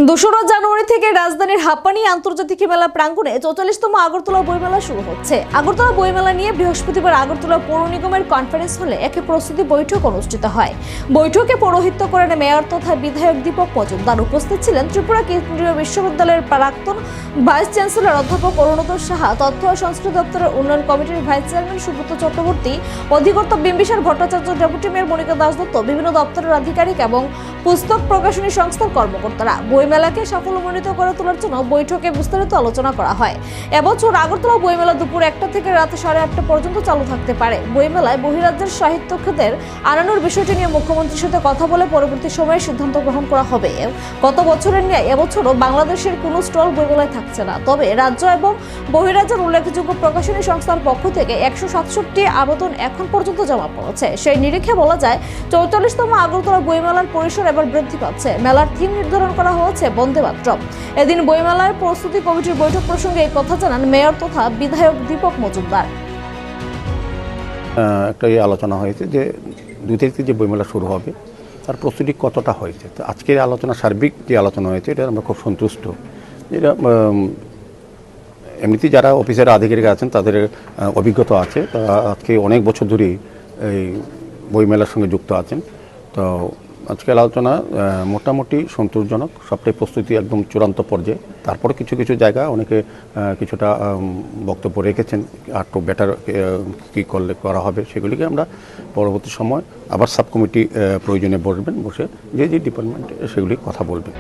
2রা জানুয়ারি থেকে রাজধানীর হাপ্পানি আন্তর্জাতিক মেলা প্রাঙ্গণে 44তম আগরতলা বইমেলা শুরু হচ্ছে। আগরতলা বইমেলা নিয়ে বৃহস্পতিবার আগরতলা পৌর নিগমের কনফারেন্স হলে এক প্রস্তুতি বৈঠক অনুষ্ঠিত হয়। বৈঠকে পৌরোহিত্য করেন মেয়র তথা বিধায়ক দীপক মজুমদার। উপস্থিত ছিলেন ত্রিপুরা কেন্দ্রীয় বিশ্ববিদ্যালয়ের প্রাক্তন ভাইস চ্যান্সেলর অধ্যাপক অরুণোদয় সাহা, তথ্য ও সংস্কৃতি দপ্তরের উন্নয়ন কমিটির ভাইস চেয়ারম্যান সুব্রত চক্রবর্তী, অধিকর্তা বিম্বিসার ভট্টাচার্য, ডেপুটি মেয়র মনিকা দাসদত্ত, বিভিন্ন দপ্তরের আধিকারিক এবং পুস্তক প্রকাশনী সংস্থার কর্মকর্তারা। বইমেলাকে সাফল্যমণ্ডিত করে তোলার জন্য বৈঠকে বিস্তারিত আলোচনা করা হয়। এবছর আগরতলা বইমেলা দুপুর 1টা থেকে রাত 8:30 পর্যন্ত চালু থাকতে পারে। বইমেলায় বহিরাজ্যের সাহিত্য খাতের আনানোর বিষয়টি নিয়ে মুখ্যমন্ত্রীর সাথে কথা বলে পরবর্তী সময়ে সিদ্ধান্ত গ্রহণ করা হবে। গত বছরের ন্যায় এবছরও বাংলাদেশের কোনো স্টল বইমেলায় থাকছে না। তবে রাজ্য এবং বহিরাজ্যের উল্লেখযোগ্য প্রকাশনী সংস্থার পক্ষ থেকে 167টি আবেদন এখন পর্যন্ত জমা পড়েছে। সেই নিরিখে বলা যায় 44তম আগরতলা বইমেলার পরিসর এবার বৃদ্ধি পাচ্ছে। মেলার থিম নির্ধারণ করা হয়েছে বন্দে মাতরম। এদিন বইমেলার প্রস্তুতি কমিটির বৈঠক প্রসঙ্গে এই কথা জানান মেয়র তথা বিধায়ক দীপক মজুমদার। একটা আলোচনা হয়েছে যে 2 তারিখ থেকে যে বইমেলা শুরু হবে তার প্রস্তুতি কতটা হয়েছে। তো আজকের আলোচনা, সার্বিক যে আলোচনা হয়েছে, এটা আমরা খুব সন্তুষ্ট। এটা এমনিতেই যারা অফিসের আধিকারিক আছেন তাদের অভিজ্ঞতা আছে, তারা আজকে অনেক বছর ধরেই এই বইমেলার সঙ্গে যুক্ত আছেন। তো আজকের আলোচনা মোটামুটি সন্তোষজনক, সবটাই প্রস্তুতি একদম চূড়ান্ত পর্যায়ে। তারপরে কিছু কিছু জায়গা অনেকে কিছুটা বক্তব্য রেখেছেন, আর একটু বেটার কী করলে করা হবে সেগুলিকে আমরা পরবর্তী সময় আবার সাব কমিটি প্রয়োজনে বসবেন, বসে যে ডিপার্টমেন্টে সেগুলি কথা বলবেন।